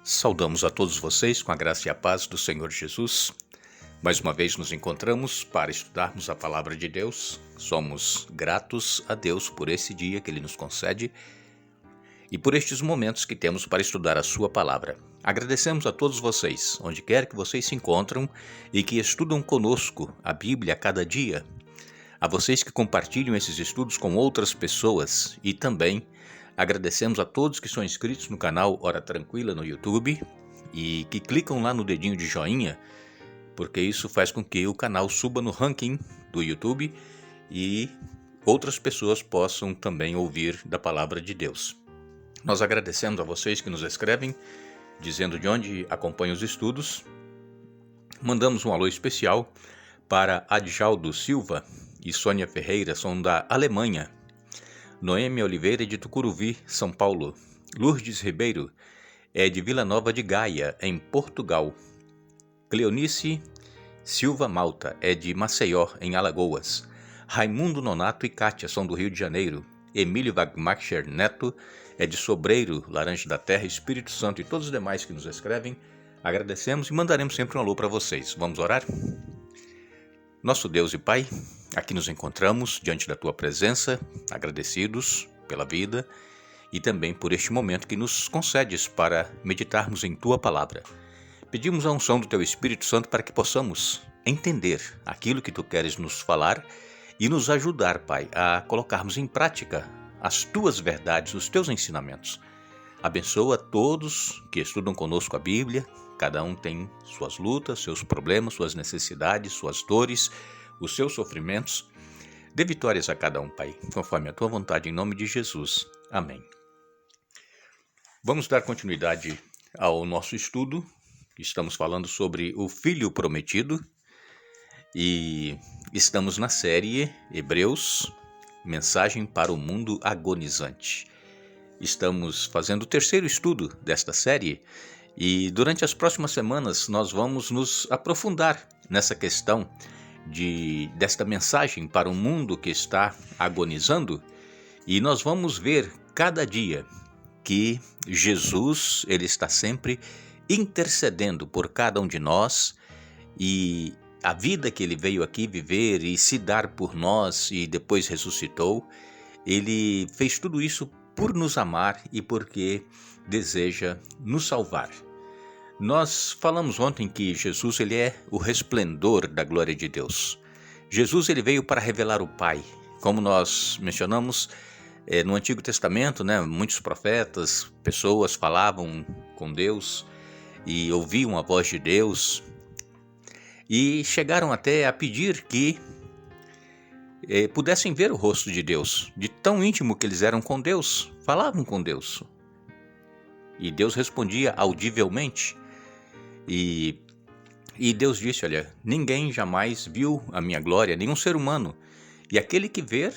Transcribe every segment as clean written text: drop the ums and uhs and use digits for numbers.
Saudamos a todos vocês com a graça e a paz do Senhor Jesus. Mais uma vez nos encontramos para estudarmos a Palavra de Deus. Somos gratos a Deus por esse dia que Ele nos concede e por estes momentos que temos para estudar a Sua Palavra. Agradecemos a todos vocês, onde quer que vocês se encontram e que estudam conosco a Bíblia a cada dia. A vocês que compartilham esses estudos com outras pessoas e também agradecemos a todos que são inscritos no canal Hora Tranquila no YouTube e que clicam lá no dedinho de joinha, porque isso faz com que o canal suba no ranking do YouTube e outras pessoas possam também ouvir da Palavra de Deus. Nós agradecemos a vocês que nos escrevem, dizendo de onde acompanham os estudos. Mandamos um alô especial para Adjaldo Silva e Sônia Ferreira, são da Alemanha. Noêmia Oliveira é de Tucuruvi, São Paulo. Lourdes Ribeiro é de Vila Nova de Gaia, em Portugal. Cleonice Silva Malta é de Maceió, em Alagoas. Raimundo Nonato e Kátia são do Rio de Janeiro. Emílio Wagmacher Neto é de Sobreiro, Laranja da Terra, Espírito Santo, e todos os demais que nos escrevem. Agradecemos e mandaremos sempre um alô para vocês. Vamos orar? Nosso Deus e Pai, aqui nos encontramos diante da Tua presença, agradecidos pela vida e também por este momento que nos concedes para meditarmos em Tua Palavra. Pedimos a unção do Teu Espírito Santo para que possamos entender aquilo que Tu queres nos falar e nos ajudar, Pai, a colocarmos em prática as Tuas verdades, os Teus ensinamentos. Abençoa todos que estudam conosco a Bíblia. Cada um tem suas lutas, seus problemas, suas necessidades, suas dores, os seus sofrimentos. Dê vitórias a cada um, Pai, conforme a Tua vontade, em nome de Jesus. Amém. Vamos dar continuidade ao nosso estudo. Estamos falando sobre o Filho Prometido e estamos na série Hebreus, Mensagem para o Mundo Agonizante. Estamos fazendo o terceiro estudo desta série e durante as próximas semanas nós vamos nos aprofundar nessa questão desta mensagem para um mundo que está agonizando, e nós vamos ver cada dia que Jesus ele está sempre intercedendo por cada um de nós, e a vida que ele veio aqui viver e se dar por nós e depois ressuscitou, ele fez tudo isso por nos amar e porque deseja nos salvar. Nós falamos ontem que Jesus ele é o resplendor da glória de Deus. Jesus ele veio para revelar o Pai. Como nós mencionamos no Antigo Testamento, muitos profetas, pessoas falavam com Deus e ouviam a voz de Deus e chegaram até a pedir que pudessem ver o rosto de Deus, de tão íntimo que eles eram com Deus, falavam com Deus. E Deus respondia audivelmente. E Deus disse, olha, ninguém jamais viu a minha glória, nenhum ser humano, e aquele que ver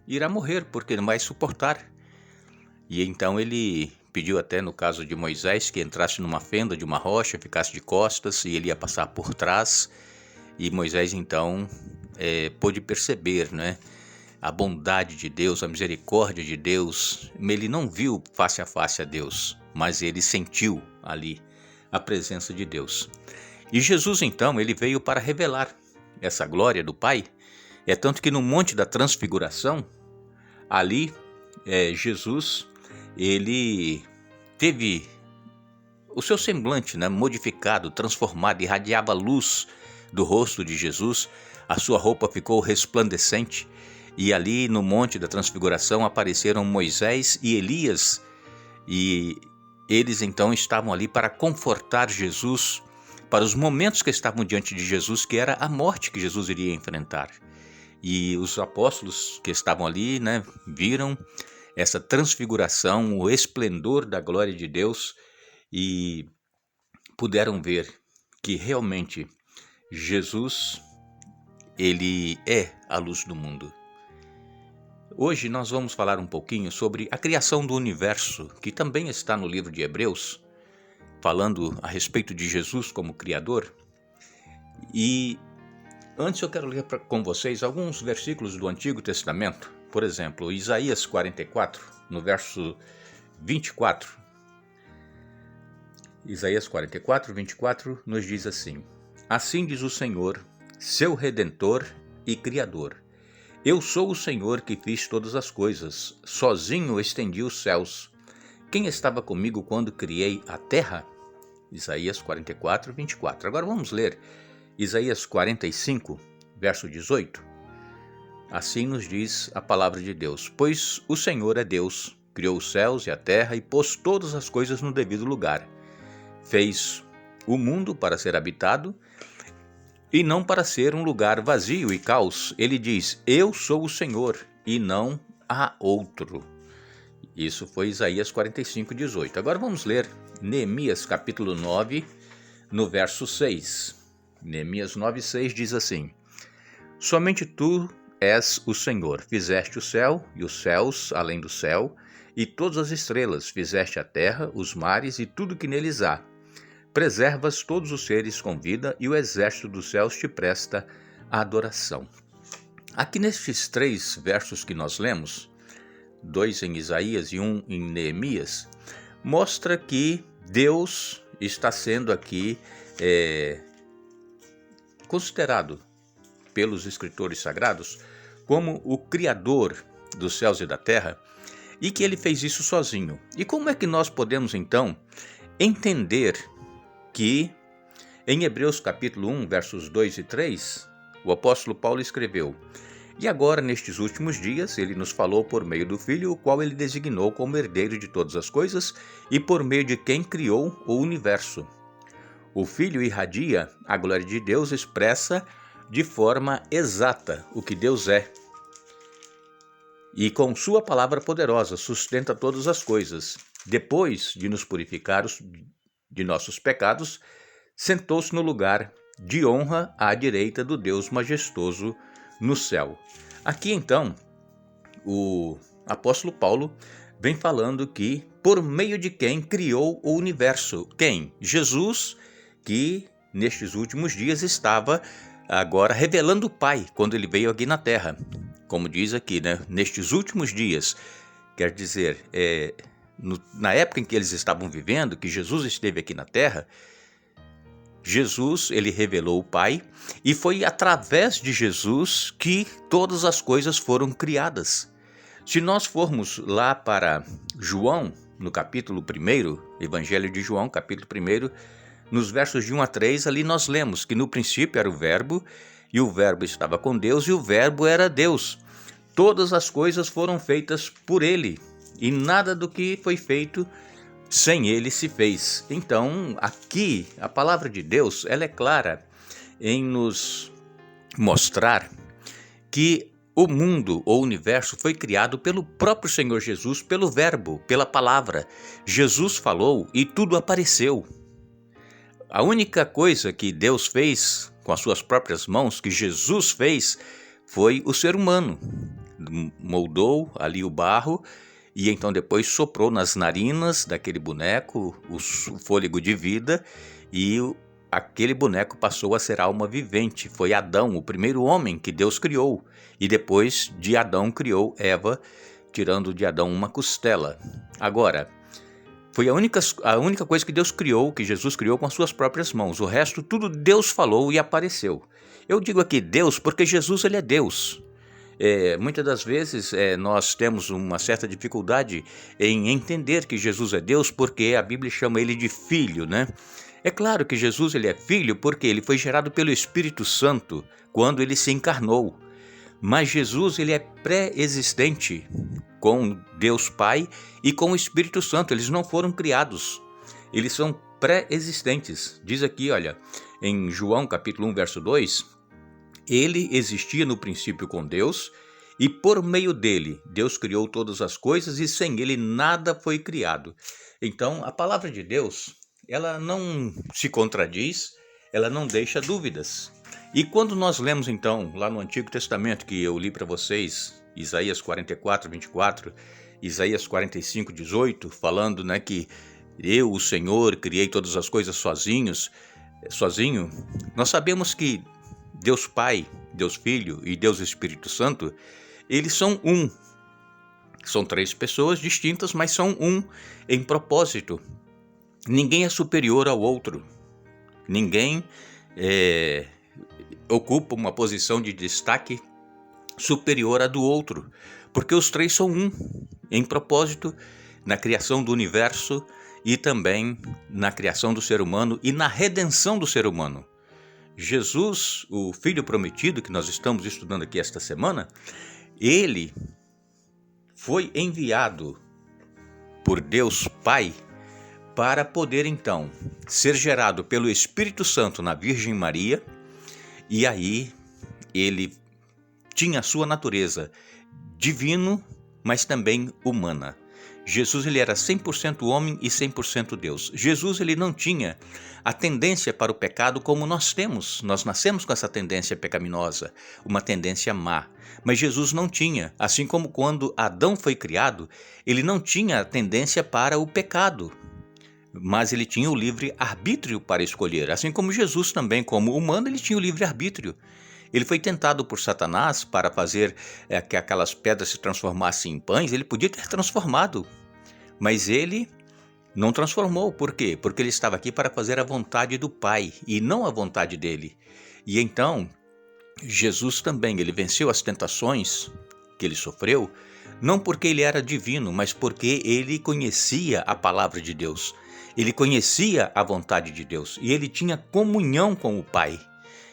irá morrer, porque não vai suportar. E então ele pediu até no caso de Moisés que entrasse numa fenda de uma rocha, ficasse de costas e ele ia passar por trás, e Moisés então pôde perceber, a bondade de Deus, a misericórdia de Deus. Ele não viu face a face a Deus, mas ele sentiu ali a presença de Deus. E Jesus então, ele veio para revelar essa glória do Pai. É tanto que no Monte da Transfiguração, ali Jesus, ele teve o seu semblante modificado, transformado, irradiava a luz do rosto de Jesus, a sua roupa ficou resplandecente, e ali no Monte da Transfiguração apareceram Moisés e Elias, e eles então estavam ali para confortar Jesus para os momentos que estavam diante de Jesus, que era a morte que Jesus iria enfrentar. E os apóstolos que estavam ali, viram essa transfiguração, o esplendor da glória de Deus, e puderam ver que realmente Jesus, ele é a luz do mundo. Hoje nós vamos falar um pouquinho sobre a criação do universo, que também está no livro de Hebreus, falando a respeito de Jesus como Criador. E antes eu quero ler com vocês alguns versículos do Antigo Testamento. Por exemplo, Isaías 44, no verso 24. Isaías 44, 24 nos diz assim: Assim diz o Senhor, seu Redentor e Criador. Eu sou o Senhor que fiz todas as coisas, sozinho estendi os céus. Quem estava comigo quando criei a terra? Isaías 44, 24. Agora vamos ler Isaías 45, verso 18. Assim nos diz a palavra de Deus: Pois o Senhor é Deus, criou os céus e a terra e pôs todas as coisas no devido lugar. Fez o mundo para ser habitado e não para ser um lugar vazio e caos. Ele diz: Eu sou o Senhor e não há outro. Isso foi Isaías 45, 18. Agora vamos ler Neemias capítulo 9, no verso 6. Neemias 9, 6 diz assim: Somente tu és o Senhor, fizeste o céu e os céus além do céu, e todas as estrelas, fizeste a terra, os mares e tudo que neles há. Preservas todos os seres com vida, e o exército dos céus te presta adoração. Aqui nestes 3 versos que nós lemos, 2 em Isaías e 1 em Neemias, mostra que Deus está sendo aqui considerado pelos escritores sagrados como o Criador dos céus e da terra, e que ele fez isso sozinho. E como é que nós podemos então entender que em Hebreus capítulo 1, versos 2 e 3, o apóstolo Paulo escreveu: E agora, nestes últimos dias, ele nos falou por meio do Filho, o qual ele designou como herdeiro de todas as coisas e por meio de quem criou o universo. O Filho irradia a glória de Deus, expressa de forma exata o que Deus é. E com sua palavra poderosa sustenta todas as coisas. Depois de nos purificar de nossos pecados, sentou-se no lugar de honra à direita do Deus majestoso no céu. Aqui então, o apóstolo Paulo vem falando que por meio de quem criou o universo. Quem? Jesus, que nestes últimos dias estava agora revelando o Pai quando ele veio aqui na terra. Como diz aqui, né? Nestes últimos dias, quer dizer, na época em que eles estavam vivendo, que Jesus esteve aqui na terra, Jesus, ele revelou o Pai, e foi através de Jesus que todas as coisas foram criadas. Se nós formos lá para João, no capítulo 1, Evangelho de João, capítulo 1, nos versos de 1 a 3, ali nós lemos que no princípio era o Verbo, e o Verbo estava com Deus, e o Verbo era Deus. Todas as coisas foram feitas por ele, e nada do que foi feito sem ele se fez. Então, aqui, a palavra de Deus, ela é clara em nos mostrar que o mundo ou universo foi criado pelo próprio Senhor Jesus, pelo Verbo, pela palavra. Jesus falou e tudo apareceu. A única coisa que Deus fez com as suas próprias mãos, que Jesus fez, foi o ser humano. Moldou ali o barro e então depois soprou nas narinas daquele boneco o fôlego de vida, e aquele boneco passou a ser alma vivente. Foi Adão, o primeiro homem que Deus criou, e depois de Adão criou Eva, tirando de Adão uma costela. Agora, foi a única coisa que Deus criou, que Jesus criou com as suas próprias mãos. O resto, tudo Deus falou e apareceu. Eu digo aqui Deus porque Jesus, ele é Deus. Muitas das vezes nós temos uma certa dificuldade em entender que Jesus é Deus, porque a Bíblia chama ele de filho, né? É claro que Jesus, ele é filho porque ele foi gerado pelo Espírito Santo quando ele se encarnou. Mas Jesus, ele é pré-existente com Deus Pai e com o Espírito Santo. Eles não foram criados, eles são pré-existentes. Diz aqui, olha, em João capítulo 1, verso 2, ele existia no princípio com Deus, e por meio dele Deus criou todas as coisas, e sem ele nada foi criado. Então, a palavra de Deus, ela não se contradiz, ela não deixa dúvidas. E quando nós lemos então, lá no Antigo Testamento, que eu li para vocês, Isaías 44, 24, Isaías 45, 18, falando, né, que eu, o Senhor, criei todas as coisas sozinho, nós sabemos que Deus Pai, Deus Filho e Deus Espírito Santo, eles são um. São 3 pessoas distintas, mas são um em propósito. Ninguém é superior ao outro. Ninguém ocupa uma posição de destaque superior à do outro, porque os três são um, em propósito, na criação do universo e também na criação do ser humano e na redenção do ser humano. Jesus, o Filho prometido, que nós estamos estudando aqui esta semana, ele foi enviado por Deus Pai para poder então ser gerado pelo Espírito Santo na Virgem Maria, e aí ele tinha a sua natureza divino, mas também humana. Jesus ele era 100% homem e 100% Deus. Jesus ele não tinha a tendência para o pecado como nós temos. Nós nascemos com essa tendência pecaminosa, uma tendência má. Mas Jesus não tinha, assim como quando Adão foi criado, ele não tinha a tendência para o pecado, mas ele tinha o livre-arbítrio para escolher. Assim como Jesus também, como humano, ele tinha o livre-arbítrio. Ele foi tentado por Satanás para fazer que aquelas pedras se transformassem em pães. Ele podia ter transformado, mas ele não transformou. Por quê? Porque ele estava aqui para fazer a vontade do Pai e não a vontade dele. E então, Jesus também, ele venceu as tentações que ele sofreu, não porque ele era divino, mas porque ele conhecia a palavra de Deus. Ele conhecia a vontade de Deus e ele tinha comunhão com o Pai.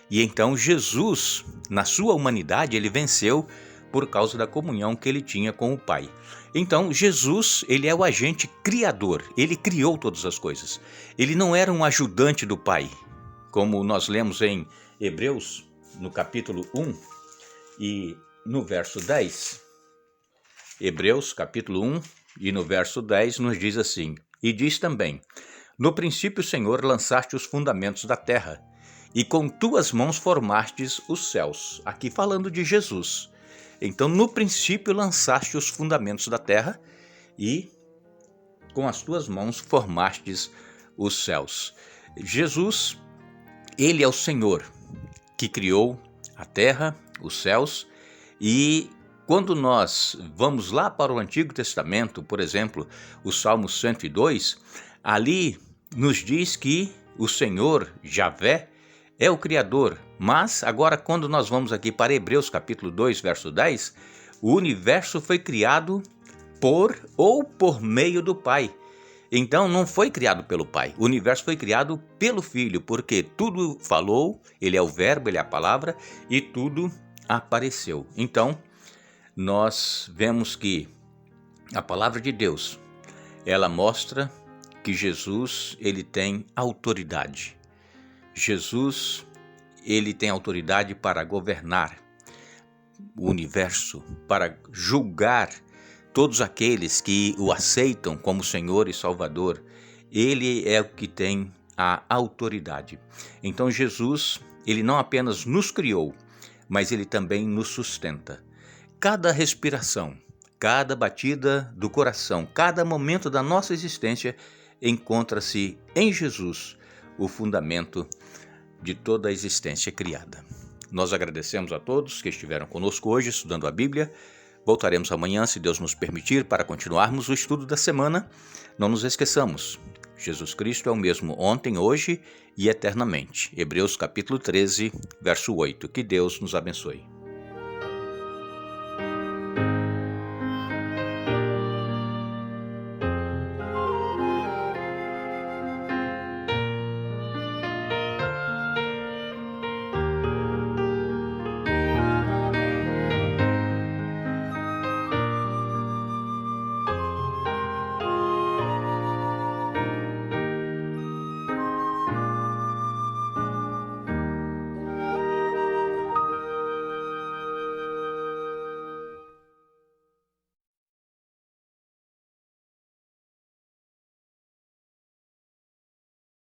E então Jesus, na sua humanidade, ele venceu por causa da comunhão que ele tinha com o Pai. Então Jesus, ele é o agente criador, ele criou todas as coisas. Ele não era um ajudante do Pai, como nós lemos em Hebreus, no capítulo 1 e no verso 10. Hebreus, capítulo 1 e no verso 10 nos diz assim: e diz também: no princípio, Senhor, lançaste os fundamentos da terra, e com tuas mãos formastes os céus. Aqui falando de Jesus. Então, no princípio, lançaste os fundamentos da terra, e com as tuas mãos formastes os céus. Jesus, ele é o Senhor que criou a terra, os céus, e quando nós vamos lá para o Antigo Testamento, por exemplo, o Salmo 102, ali nos diz que o Senhor, Javé, é o Criador. Mas agora quando nós vamos aqui para Hebreus capítulo 2, verso 10, o universo foi criado por ou por meio do Pai. Então não foi criado pelo Pai, o universo foi criado pelo Filho, porque tudo falou, ele é o verbo, ele é a palavra, e tudo apareceu. Então, nós vemos que a palavra de Deus, ela mostra que Jesus, ele tem autoridade. Jesus, ele tem autoridade para governar o universo, para julgar todos aqueles que o aceitam como Senhor e Salvador. Ele é o que tem a autoridade. Então Jesus, ele não apenas nos criou, mas ele também nos sustenta. Cada respiração, cada batida do coração, cada momento da nossa existência encontra-se em Jesus, o fundamento de toda a existência criada. Nós agradecemos a todos que estiveram conosco hoje estudando a Bíblia. Voltaremos amanhã, se Deus nos permitir, para continuarmos o estudo da semana. Não nos esqueçamos, Jesus Cristo é o mesmo ontem, hoje e eternamente. Hebreus capítulo 13, verso 8. Que Deus nos abençoe.